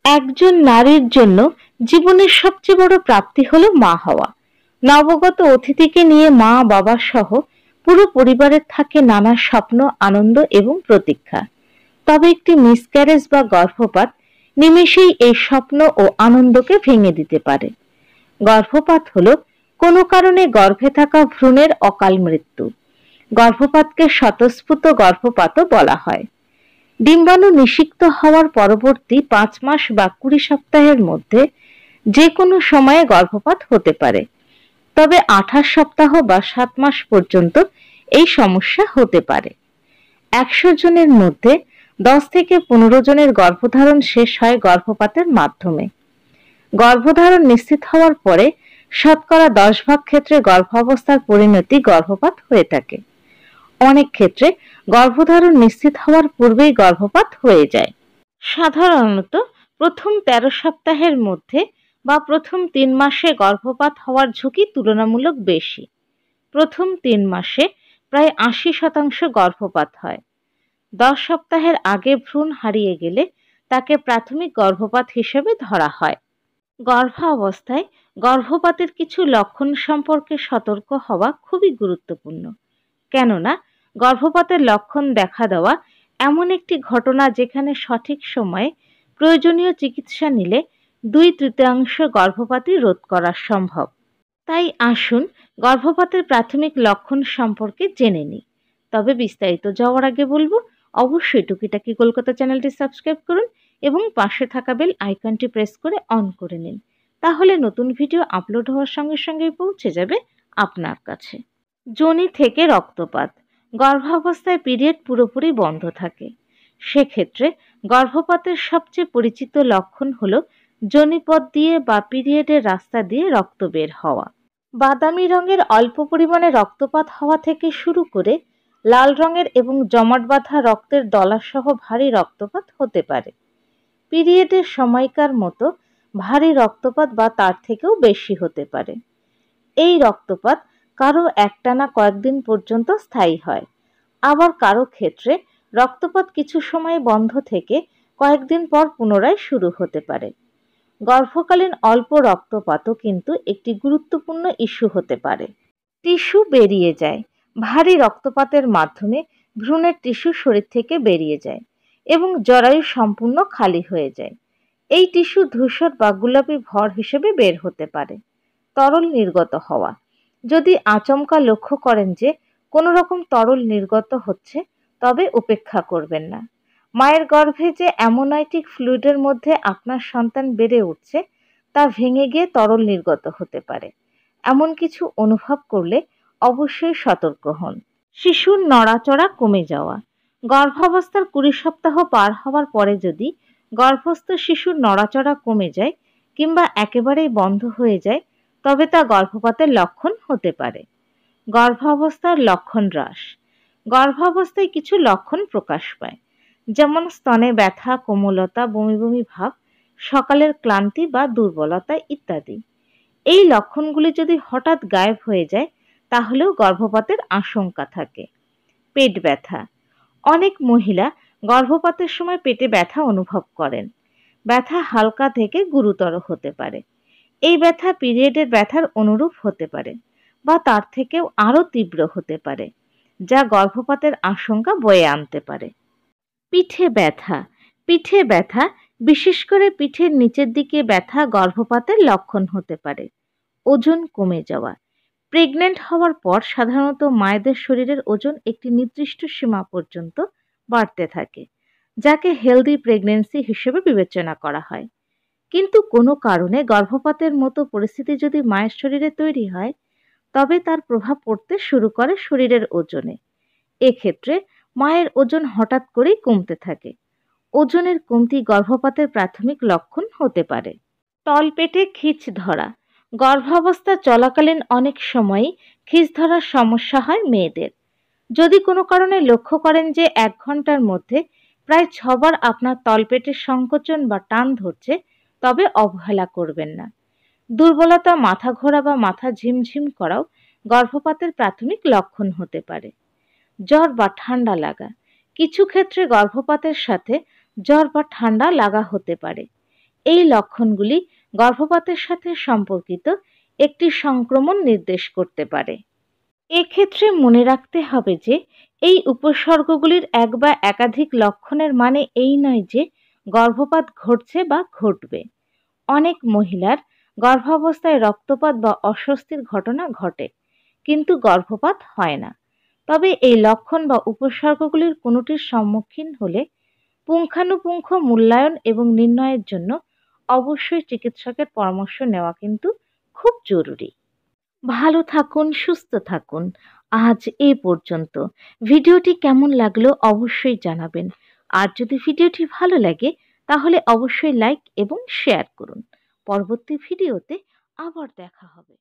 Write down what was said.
একজন নারীর জন্য জীবনের সবচেয়ে বড় প্রাপ্তি হলো মা হওয়া। নবগত অতিথিকে নিয়ে মা বাবা সহ পুরো পরিবারের থাকে নানা স্বপ্ন, আনন্দ এবং প্রতীক্ষা। তবে একটি মিসক্যারেজ বা গর্ভপাত নিমেষেই এই স্বপ্ন ও আনন্দকে ভেঙে দিতে পারে। গর্ভপাত হলো কোনো কারণে গর্ভে থাকা ভ্রূণের অকাল মৃত্যু। গর্ভপাতকে স্বতঃস্ফূর্ত গর্ভপাতও বলা হয়। ডিম্বাণু নিষিক্ত হওয়ার পরবর্তী 5 মাস বা 20 সপ্তাহের মধ্যে যে কোনো সময়ে গর্ভপাত হতে পারে। তবে 28 সপ্তাহ বা 7 মাস পর্যন্ত এই সমস্যা হতে পারে। 100 জনের মধ্যে 10 থেকে 15 জনের গর্ভধারণ শেষ হয় গর্ভপাতের মাধ্যমে। গর্ভধারণ নিশ্চিত হওয়ার পরে শতকরা 10 ভাগ ক্ষেত্রে গর্ভাবস্থার পরিণতি গর্ভপাত হয়ে থাকে। অনেক ক্ষেত্রে গর্ভধারণ নিশ্চিত হওয়ার পূর্বেই গর্ভপাত হয়ে যায়। সাধারণত প্রথম 13 সপ্তাহের মধ্যে বা প্রথম 3 মাসে গর্ভপাত হওয়ার ঝুঁকি তুলনামূলক বেশি। প্রথম 3 মাসে প্রায় 80% গর্ভপাত হয়। 10 সপ্তাহের আগে ভ্রূণ হারিয়ে গেলে তাকে প্রাথমিক গর্ভপাত হিসেবে ধরা হয়। গর্ভাবস্থায় গর্ভপাতের কিছু লক্ষণ সম্পর্কে সতর্ক হওয়া খুবই গুরুত্বপূর্ণ। কেননা গর্ভপাতের লক্ষণ দেখা দেওয়া এমন একটি ঘটনা যেখানে সঠিক সময়ে প্রয়োজনীয় চিকিৎসা নিলে 2/3 গর্ভপাতই রোধ করা সম্ভব। তাই আসুন গর্ভপাতের প্রাথমিক লক্ষণ সম্পর্কে জেনে নিই। তবে বিস্তারিত যাওয়ার আগে বলবো, অবশ্যই টুকিটাকি কলকাতা চ্যানেলটি সাবস্ক্রাইব করুন এবং পাশে থাকা বেল আইকনটি প্রেস করে অন করে নিন। তাহলে নতুন ভিডিও আপলোড হওয়ার সঙ্গে সঙ্গেই পৌঁছে যাবে আপনার কাছে। যোনি থেকে রক্তপাত। গর্ভাবস্থায় পিরিয়ড পুরোপুরি বন্ধ থাকে। সেক্ষেত্রে গর্ভপাতের সবচেয়ে পরিচিত লক্ষণ হলো যোনিপথ দিয়ে বা পিরিয়ডের রাস্তা দিয়ে রক্ত বের হওয়া। বাদামি রঙের অল্প পরিমাণে রক্তপাত হওয়া থেকে শুরু করে লাল রঙের এবং জমাট বাঁধা রক্তের দলাসহ ভারী রক্তপাত হতে পারে। পিরিয়ডের সময়কার মতো ভারী রক্তপাত বা তার থেকেও বেশি হতে পারে। এই রক্তপাত কারো একটানা কয়েকদিন পর্যন্ত স্থায়ী হয়। আবার কারো ক্ষেত্রে রক্তপাত কিছু সময় বন্ধ থেকে কয়েকদিন পর পুনরায় শুরু হতে পারে। গর্ভকালীন অল্প রক্তপাতও কিন্তু একটি গুরুত্বপূর্ণ ইস্যু হতে পারে। টিস্যু বেরিয়ে যায়। ভারী রক্তপাতের মাধ্যমে ভ্রূণের টিস্যু শরীর থেকে বেরিয়ে যায় এবং জরায়ু সম্পূর্ণ খালি হয়ে যায়। এই টিস্যু ধূসর বা গোলাপি ভর হিসেবে বের হতে পারে। তরল নির্গত হওয়া। যদি আচমকা লক্ষ্য করেন যে কোনো রকম তরল নির্গত হচ্ছে, তবে উপেক্ষা করবেন না। মায়ের গর্ভে যে অ্যামোনাইটিক ফ্লুইডের মধ্যে আপনার সন্তান বেড়ে উঠছে তা ভেঙে গিয়ে তরল নির্গত হতে পারে। এমন কিছু অনুভব করলে অবশ্যই সতর্ক হন। শিশুর নড়াচড়া কমে যাওয়া। গর্ভাবস্থার 20 সপ্তাহ পার হওয়ার পরে যদি গর্ভস্থ শিশুর নড়াচড়া কমে যায় কিংবা একেবারেই বন্ধ হয়ে যায়, তবে তা গর্ভপাতের লক্ষণ হতে পারে। গর্ভাবস্থার লক্ষণ হ্রাস। গর্ভাবস্থায় কিছু লক্ষণ প্রকাশ পায়, যেমন স্তনে ব্যথা, কোমলতা, বমি বমি ভাব, সকালের ক্লান্তি বা দুর্বলতা ইত্যাদি। এই লক্ষণগুলি যদি হঠাৎ গায়েব হয়ে যায় তাহলেও গর্ভপাতের আশঙ্কা থাকে। পেট ব্যথা। অনেক মহিলা গর্ভপাতের সময় পেটে ব্যথা অনুভব করেন। ব্যথা হালকা থেকে গুরুতর হতে পারে। এই ব্যথা পিরিয়ডের ব্যথার অনুরূপ হতে পারে বা তার থেকেও আরও তীব্র হতে পারে, যা গর্ভপাতের আশঙ্কা বয়ে আনতে পারে। পিঠে ব্যথা। পিঠে ব্যথা, বিশেষ করে পিঠের নিচের দিকে ব্যথা গর্ভপাতের লক্ষণ হতে পারে। ওজন কমে যাওয়া। প্রেগনেন্ট হওয়ার পর সাধারণত মায়েদের শরীরের ওজন একটি নির্দিষ্ট সীমা পর্যন্ত বাড়তে থাকে, যাকে হেলদি প্রেগন্যান্সি হিসেবে বিবেচনা করা হয়। কিন্তু কোনো কারণে গর্ভপাতের মতো পরিস্থিতি যদি মায়ের শরীরে তৈরি হয়, তবে তার প্রভাব পড়তে শুরু করে শরীরের ওজনে। এক্ষেত্রে মায়ের ওজন হঠাৎ করেই কমতে থাকে। ওজনের কমতি গর্ভপাতের প্রাথমিক লক্ষণ হতে পারে। তলপেটে খিঁচ ধরা। গর্ভাবস্থা চলাকালীন অনেক সময়ই খিঁচ ধরার সমস্যা হয় মেয়েদের। যদি কোনো কারণে লক্ষ্য করেন যে 1 ঘন্টার মধ্যে প্রায় 6 বার আপনার তলপেটের সংকোচন বা টান ধরছে, তবে অবহেলা করবেন না। দুর্বলতা, মাথা ঘোরা বা মাথা ঝিমঝিম করাও গর্ভপাতের প্রাথমিক লক্ষণ হতে পারে। জ্বর বা ঠান্ডা লাগা। কিছু ক্ষেত্রে গর্ভপাতের সাথে জ্বর বা ঠান্ডা লাগা হতে পারে। এই লক্ষণগুলি গর্ভপাতের সাথে সম্পর্কিত একটি সংক্রমণ নির্দেশ করতে পারে। এক্ষেত্রে মনে রাখতে হবে যে এই উপসর্গগুলির এক বা একাধিক লক্ষণের মানে এই নয় যে গর্ভপাত ঘটছে বা ঘটবে। অনেক মহিলার গর্ভাবস্থায় রক্তপাত বা অস্বস্তির ঘটনা ঘটে, কিন্তু গর্ভপাত হয় না। তবে এই লক্ষণ বা উপসর্গগুলির কোনোটির সম্মুখীন হলে পুঙ্খানুপুঙ্খ মূল্যায়ন এবং নির্ণয়ের জন্য অবশ্যই চিকিৎসকের পরামর্শ নেওয়া কিন্তু খুব জরুরি। ভালো থাকুন, সুস্থ থাকুন। আজ এ পর্যন্ত। ভিডিওটি কেমন লাগলো অবশ্যই জানাবেন। আর যদি ভিডিওটি ভালো লাগে তাহলে অবশ্যই লাইক এবং শেয়ার করুন। পরবর্তী ভিডিওতে আবার দেখা হবে।